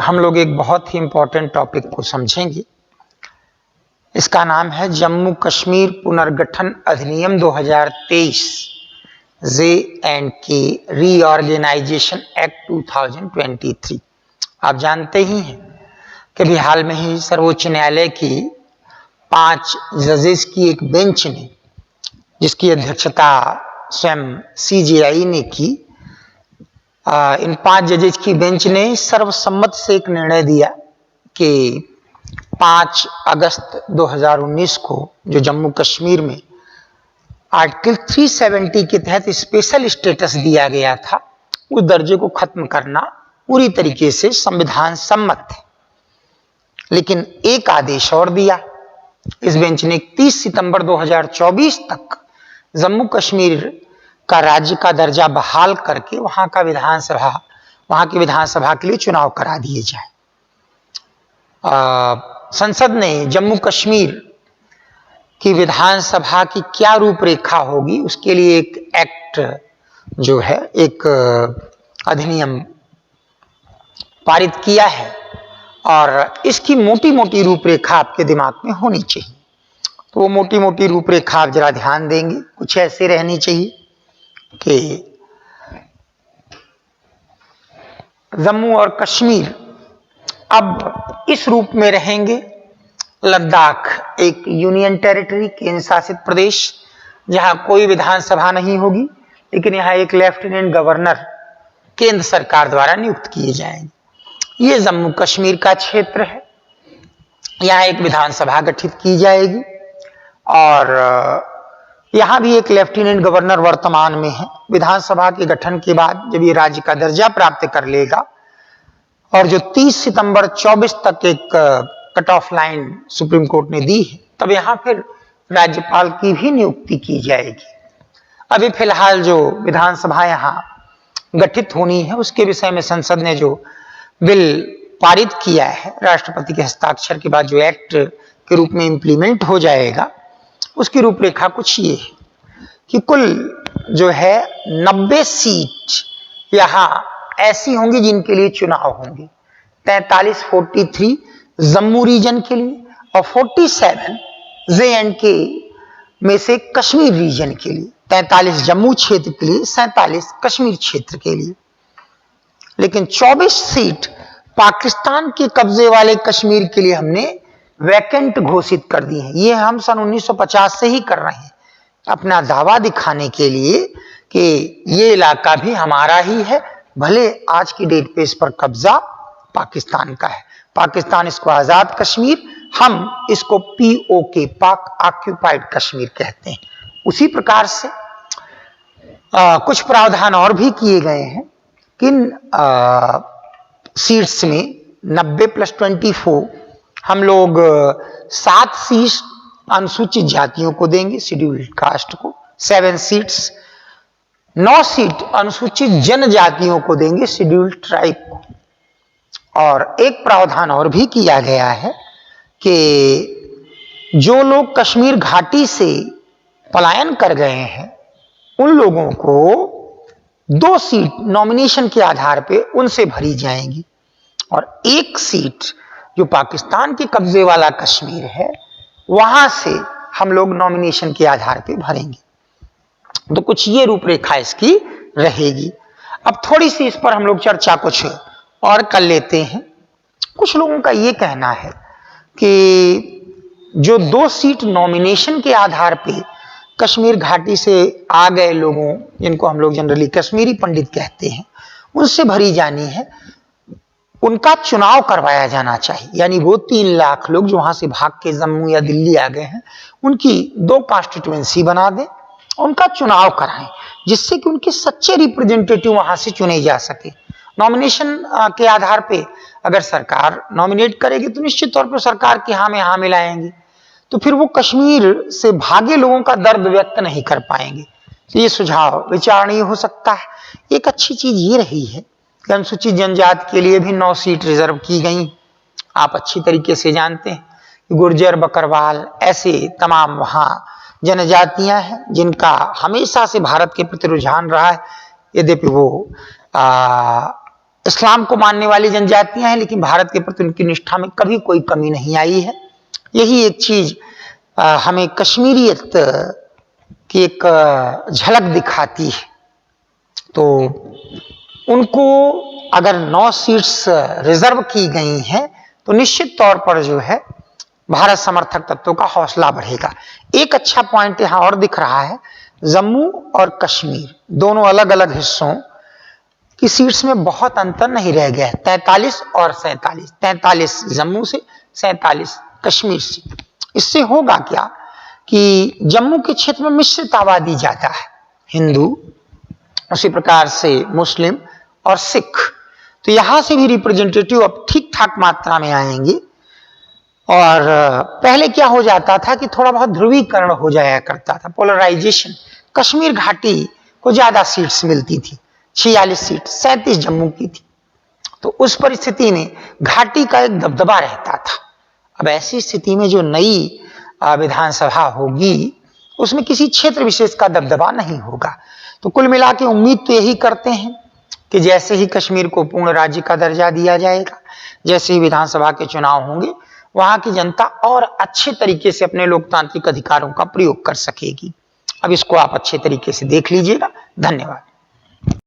हम लोग एक बहुत ही इम्पोर्टेंट टॉपिक को समझेंगे। इसका नाम है जम्मू कश्मीर पुनर्गठन अधिनियम 2023 J&K रीऑर्गेनाइजेशन एक्ट 2023। आप जानते ही हैं कि अभी हाल में ही सर्वोच्च न्यायालय की 5 जजेस की एक बेंच ने, जिसकी अध्यक्षता स्वयं CJI ने की, इन 5 जजेस की बेंच ने सर्वसम्मत से एक निर्णय दिया कि 5 अगस्त 2019 को जो जम्मू कश्मीर में आर्टिकल 370 के तहत स्पेशल स्टेटस दिया गया था, उस दर्जे को खत्म करना पूरी तरीके से संविधान सम्मत है। लेकिन एक आदेश और दिया। इस बेंच ने 30 सितंबर 2024 तक जम्मू कश्मीर का राज्य का दर्जा बहाल करके वहां की विधानसभा के लिए चुनाव करा दिए जाए। संसद ने जम्मू कश्मीर की विधानसभा की क्या रूपरेखा होगी, उसके लिए एक एक्ट जो है, एक अधिनियम पारित किया है और इसकी मोटी मोटी रूपरेखा आपके दिमाग में होनी चाहिए। तो वो मोटी मोटी रूपरेखा आप जरा ध्यान देंगे, कुछ ऐसे रहनी चाहिए कि जम्मू और कश्मीर अब इस रूप में रहेंगे। लद्दाख एक यूनियन टेरिटरी, केंद्र शासित प्रदेश, जहां कोई विधानसभा नहीं होगी, लेकिन यहां एक लेफ्टिनेंट गवर्नर केंद्र सरकार द्वारा नियुक्त किए जाएंगे। ये जम्मू कश्मीर का क्षेत्र है। यहां एक विधानसभा गठित की जाएगी और यहां भी एक लेफ्टिनेंट गवर्नर वर्तमान में है। विधानसभा के गठन के बाद जब ये राज्य का दर्जा प्राप्त कर लेगा और जो 30 सितंबर 24 तक एक cut off line supreme court ने दी है, तब यहां फिर राज्यपाल की भी नियुक्ति की जाएगी। अभी फिलहाल जो विधानसभा यहां गठित होनी है, उसके विषय में संसद ने जो बिल पारित किया है, राष्ट्रपति के हस्ताक्षर के बाद जो एक्ट के रूप में इंप्लीमेंट हो जाएगा, उसकी रूपरेखा कुछ ये है कि कुल जो है 90 सीट यहां ऐसी होंगी जिनके लिए चुनाव होंगे। 43 जम्मू रीजन के लिए और 47 J&K में से कश्मीर रीजन के लिए। 43 जम्मू क्षेत्र के लिए, 47 कश्मीर क्षेत्र के लिए। लेकिन 24 सीट पाकिस्तान के कब्जे वाले कश्मीर के लिए हमने वैकेंट घोषित कर दी है। ये हम सन 1950 से ही कर रहे हैं, अपना दावा दिखाने के लिए कि ये इलाका भी हमारा ही है, भले आज की डेट पे इस पर कब्जा पाकिस्तान का है। पाकिस्तान इसको आजाद कश्मीर, हम इसको POK पाक ऑक्यूपाइड कश्मीर कहते हैं। उसी प्रकार से कुछ प्रावधान और भी किए गए हैं। किन सीट्स में 90 + 24 हम लोग 7 सीट अनुसूचित जातियों को देंगे, शेड्यूल्ड कास्ट को, 7 सीट्स, 9 सीट अनुसूचित जनजातियों को देंगे, शेड्यूल्ड ट्राइब को। और एक प्रावधान और भी किया गया है कि जो लोग कश्मीर घाटी से पलायन कर गए हैं, उन लोगों को 2 सीट नॉमिनेशन के आधार पे उनसे भरी जाएंगी और 1 सीट जो पाकिस्तान के कब्जे वाला कश्मीर है, वहां से हम लोग नॉमिनेशन के आधार पे भरेंगे। तो कुछ ये रूपरेखा इसकी रहेगी। अब थोड़ी सी इस पर हम लोग चर्चा कुछ और कर लेते हैं। कुछ लोगों का ये कहना है कि जो 2 सीट नॉमिनेशन के आधार पे कश्मीर घाटी से आ गए लोगों, जिनको हम लोग जनरली कश्मीरी पंडित कहते हैं, उनसे भरी जानी है, उनका चुनाव करवाया जाना चाहिए। यानी वो 3 लाख लोग जो वहां से भाग के जम्मू या दिल्ली आ गए हैं, उनकी 2 कॉन्स्टिट्यूएंसी बना दें, उनका चुनाव कराएं, जिससे कि उनके सच्चे रिप्रेजेंटेटिव वहां से चुने जा सके। नॉमिनेशन के आधार पे अगर सरकार नॉमिनेट करेगी तो निश्चित तौर पर सरकार की हाँ में हाँ मिलाएंगे, तो फिर वो कश्मीर से भागे लोगों का दर्द व्यक्त नहीं कर पाएंगे। तो ये सुझाव विचारणीय हो सकता है। एक अच्छी चीज ये रही है कि अनुसूचित जनजाति के लिए भी 9 सीट रिजर्व की गई। आप अच्छी तरीके से जानते हैं कि गुर्जर, बकरवाल, ऐसे तमाम वहां जनजातियां हैं जिनका हमेशा से भारत के प्रति रुझान रहा है। यद्यपि वो इस्लाम को मानने वाली जनजातियां हैं, लेकिन भारत के प्रति उनकी निष्ठा में कभी कोई कमी नहीं आई है। यही एक चीज हमें कश्मीरियत की एक झलक दिखाती है। तो उनको अगर 9 सीट्स रिजर्व की गई हैं तो निश्चित तौर पर जो है भारत समर्थक तत्वों का हौसला बढ़ेगा। एक अच्छा पॉइंट यहां और दिख रहा है, जम्मू और कश्मीर दोनों अलग अलग हिस्सों की सीट्स में बहुत अंतर नहीं रह गया है, 43 और 47, 43 जम्मू से, 47 कश्मीर से। इससे होगा क्या कि जम्मू के क्षेत्र में मिश्रित आबादी ज्यादा है, हिंदू, उसी प्रकार से मुस्लिम और सिख, तो यहां से भी रिप्रेजेंटेटिव अब ठीक ठाक मात्रा में आएंगे। और पहले क्या हो जाता था कि थोड़ा बहुत ध्रुवीकरण हो जाया करता था, पोलराइजेशन। कश्मीर घाटी को ज्यादा सीट्स मिलती थी, 46 सीट, 37 जम्मू की थी। तो उस परिस्थिति में घाटी का एक दबदबा रहता था। अब ऐसी स्थिति में जो नई विधानसभा होगी उसमें किसी क्षेत्र विशेष का दबदबा नहीं होगा। तो कुल मिला के उम्मीद तो यही करते हैं कि जैसे ही कश्मीर को पूर्ण राज्य का दर्जा दिया जाएगा, जैसे ही विधानसभा के चुनाव होंगे, वहां की जनता और अच्छे तरीके से अपने लोकतांत्रिक अधिकारों का प्रयोग कर सकेगी। अब इसको आप अच्छे तरीके से देख लीजिएगा। धन्यवाद।